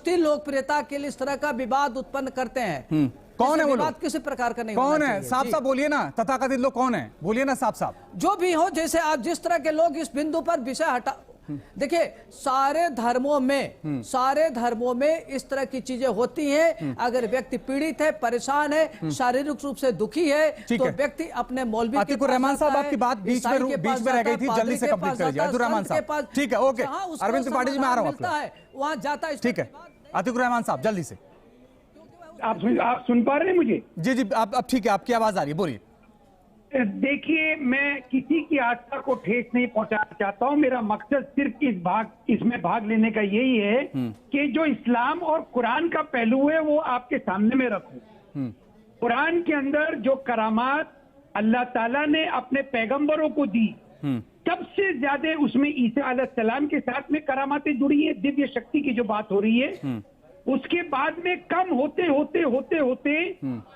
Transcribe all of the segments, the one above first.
उसकी लोकप्रियता के लिए इस तरह का विवाद उत्पन्न करते हैं। कौन है वो विवाद किसी प्रकार का नहीं कौन होना है? चाहिए। साफ साफ बोलिए ना, तथाकथित लोग कौन है? बोलिए ना साफ साफ। जो भी हो, जैसे आप जिस तरह के लोग इस बिंदु पर विषय हटा, देखिए सारे धर्मों में इस तरह की चीजें होती हैं। अगर व्यक्ति पीड़ित है, परेशान है, शारीरिक रूप से दुखी है, तो व्यक्ति अपने मौलवी अतीकुर रहमान साहब, आपकी बात बीच में रह गई थी, जल्दी से कंप्लीट कर दीजिए अतीकुर रहमान साहब। ठीक है, ओके, अरविंद त्रिपाठी जी मैं आ रहा हूँ, वहां जाता है। ठीक है अतीकुर रहमान साहब, जल्दी से। आप सुन पा रहे हैं मुझे? जी जी, अब ठीक है, आपकी आवाज आ रही है, बोलिए। देखिए, मैं किसी की आस्था को ठेस नहीं पहुंचाना चाहता हूं। मेरा मकसद सिर्फ इसमें भाग लेने का यही है कि जो इस्लाम और कुरान का पहलू है वो आपके सामने में रखूं। कुरान के अंदर जो करामात अल्लाह ताला ने अपने पैगंबरों को दी, सबसे ज्यादा उसमें ईसा अलैहिस्सलाम के साथ में करामातें जुड़ी है, दिव्य शक्ति की जो बात हो रही है। उसके बाद में कम होते होते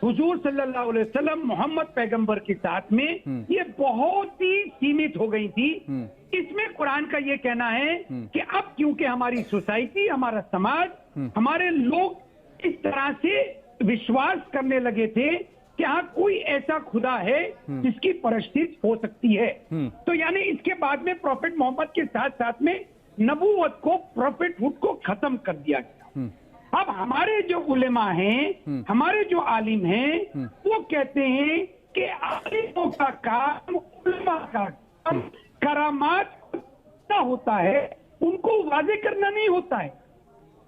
हुजूर सल्लल्लाहु अलैहि वसल्लम मोहम्मद पैगंबर के साथ में ये बहुत ही सीमित हो गई थी। इसमें कुरान का ये कहना है कि अब क्योंकि हमारी सोसाइटी, हमारा समाज, हमारे लोग इस तरह से विश्वास करने लगे थे कि हाँ कोई ऐसा खुदा है जिसकी परस्तिश हो सकती है, तो यानी इसके बाद में प्रॉफेट मोहम्मद के साथ साथ में नबूवत को, प्रॉफेटहुड को खत्म कर दिया गया। अब हमारे जो उलेमा हैं, हमारे जो आलिम हैं, वो कहते हैं कि आलिमों का काम, उलेमा का काम करामात होता है, उनको वाजे करना नहीं होता है।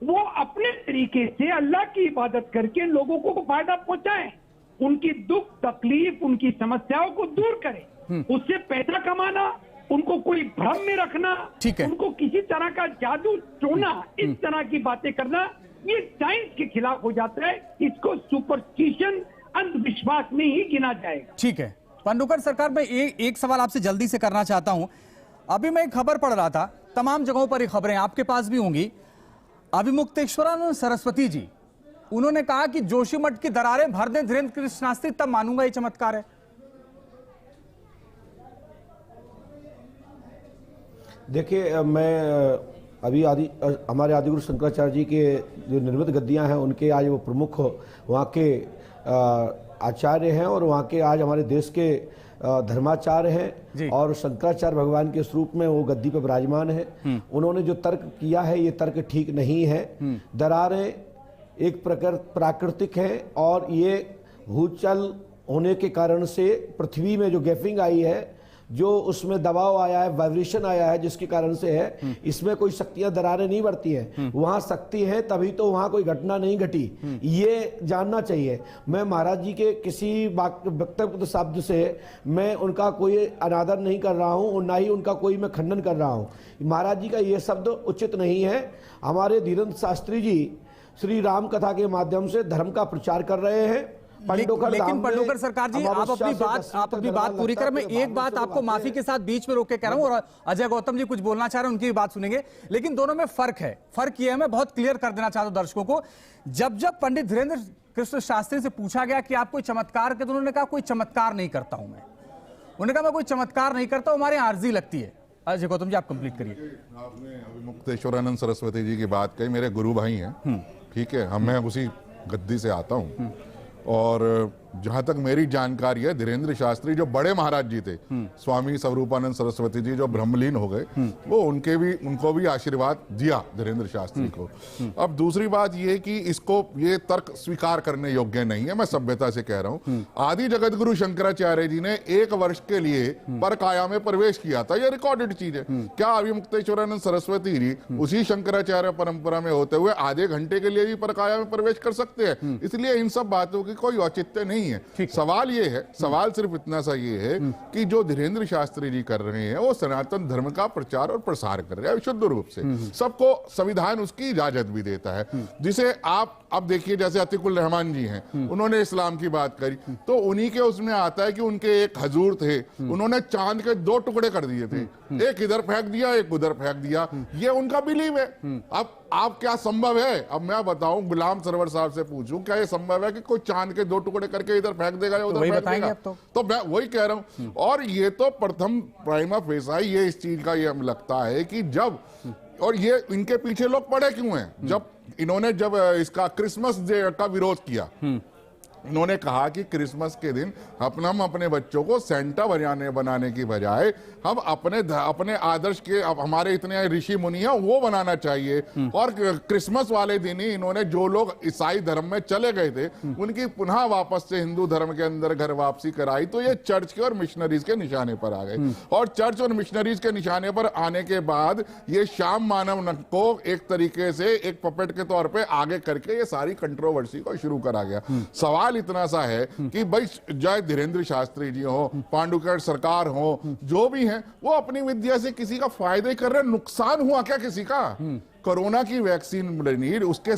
वो अपने तरीके से अल्लाह की इबादत करके लोगों को फायदा पहुंचाएं, उनकी दुख तकलीफ, उनकी समस्याओं को दूर करें, उससे पैसा कमाना, उनको कोई भ्रम में रखना, उनको किसी तरह का जादू टोना, इस तरह की बातें करना, ये साइंस के खिलाफ हो जाता है। इसको सुपरस्टिशन, अंधविश्वास में ही गिना जाएगा। ठीक है पंडुकर सरकार, मैं एक सवाल आपसे जल्दी से करना चाहता हूं। अभी मैं एक खबर पढ़ रहा था, तमाम जगहों पर ये खबरें आपके पास भी होंगी। अभिमुक्तेश्वरानंद सरस्वती जी, उन्होंने कहा कि जोशीमठ की दरारें भर दें धीरेन्द्र कृष्ण शास्त्री, तब मानूंगा ये चमत्कार है। देखिए, मैं अभी हमारे आदिगुरु शंकराचार्य जी के जो निर्मित गद्दियां हैं, उनके आज वो प्रमुख वहाँ के आचार्य हैं और वहाँ के आज हमारे देश के धर्माचार्य हैं और शंकराचार्य भगवान के स्वरूप में वो गद्दी पे विराजमान है। उन्होंने जो तर्क किया है, ये तर्क ठीक नहीं है। दरारें एक प्राकृतिक है और ये भूचल होने के कारण से पृथ्वी में जो गैपिंग आई है, जो उसमें दबाव आया है, वाइब्रेशन आया है, जिसके कारण से है। इसमें कोई शक्तियां, दरारें नहीं बढ़ती हैं। वहां शक्ति है तभी तो वहां कोई घटना नहीं घटी, ये जानना चाहिए। मैं महाराज जी के किसी वक्तव्य शब्द से मैं उनका कोई अनादर नहीं कर रहा हूं और ना ही उनका कोई मैं खंडन कर रहा हूं। महाराज जी का ये शब्द उचित नहीं है। हमारे धीरेन्द्र शास्त्री जी श्री राम कथा के माध्यम से धर्म का प्रचार कर रहे हैं। लेकिन पंडुकर सरकार जी, आप अपनी बात पूरी करें। मैं एक बात आपको माफी के साथ बीच में रोक के कह रहा हूं, और अजय गौतम जी कुछ बोलना चाह रहे हैं, उनकी बात सुनेंगे। लेकिन दोनों में फर्क है। फर्क यह है, मैं बहुत क्लियर कर देना चाहता हूं दर्शकों को। जब पंडित धीरेन्द्र कृष्ण शास्त्री से पूछा गया कि आप कोई चमत्कार के, तो उन्होंने कहा कोई चमत्कार नहीं करता हूं मैं। उन्होंने कहा मैं कोई चमत्कार नहीं करता हूं, हमारे आर्जी लगती है। अजय गौतम जी आप कंप्लीट करिए। आपने अभिमुक्तेश्वरानंद सरस्वती जी की बात कही, मेरे गुरु भाई हैं, ठीक है, मैं उसी गद्दी से आता हूँ। और जहां तक मेरी जानकारी है, धीरेन्द्र शास्त्री जो बड़े महाराज जी थे, स्वामी स्वरूपानंद सरस्वती जी जो ब्रह्मलीन हो गए, वो उनको भी आशीर्वाद दिया धीरेन्द्र शास्त्री को। अब दूसरी बात ये कि ये तर्क स्वीकार करने योग्य नहीं है। मैं सभ्यता से कह रहा हूं, आदि जगत गुरु शंकराचार्य जी ने 1 वर्ष के लिए परकाया में प्रवेश किया था, ये रिकॉर्डेड चीज है। क्या अभिमुक्तेश्वरानंद सरस्वती जी उसी शंकराचार्य परंपरा में होते हुए आधे घंटे के लिए भी परकाया में प्रवेश कर सकते हैं? इसलिए इन सब बातों की कोई औचित्य नहीं है। सवाल ये है, सवाल सिर्फ इतना सा ये है कि जो धीरेन्द्र शास्त्री जी कर रहे हैं वो सनातन धर्म का प्रचार और प्रसार कर रहे हैं विशुद्ध रूप से। सबको संविधान उसकी इजाजत भी देता है, जिसे आप अब देखिए, जैसे अतीकुर रहमान जी हैं, उन्होंने इस्लाम की बात करी, तो उन्हीं के उसमें आता है कि उनके एक हजूर थे, उन्होंने चांद के 2 टुकड़े कर दिए थे, एक इधर फेंक दिया, एक उधर फेंक दिया। ये उनका बिलीव है। अब आप क्या संभव है, अब मैं बताऊं, गुलाम सरवर साहब से पूछूं, क्या ये संभव है कि कोई चांद के 2 टुकड़े करके इधर फेंक देगा या उधर फेंक देगा? तो मैं वही कह रहा हूं। और ये तो प्रथम प्राइमा फेसा ये इस चीज का ये लगता है कि जब, और ये इनके पीछे लोग पड़े क्यों हैं, जब इन्होंने जब इसका क्रिसमस डे का विरोध किया, इन्होंने कहा कि क्रिसमस के दिन हम अपने बच्चों को सेंटा बनाने की बजाय हम अपने आदर्श के, हमारे इतने ऋषि मुनि हैं वो बनाना चाहिए। और क्रिसमस वाले दिन ही इन्होंने जो लोग ईसाई धर्म में चले गए थे उनकी पुनः वापस से हिंदू धर्म के अंदर घर वापसी कराई। तो ये चर्च के और मिशनरीज के निशाने पर आ गए, और चर्च और मिशनरीज के निशाने पर आने के बाद ये श्याम मानव को एक तरीके से एक पपेट के तौर पे आगे करके ये सारी कंट्रोवर्सी को शुरू करा गया। सवाल इतना सा है कि भाई जय धीरेन्द्र शास्त्री जी हो, पांडुकट सरकार हो, जो भी हैं, वो अपनी विद्या से किसी का फायदा ही कर रहे हैं। नुकसान हुआ क्या किसी का? कोरोना की वैक्सीन बनी, उसके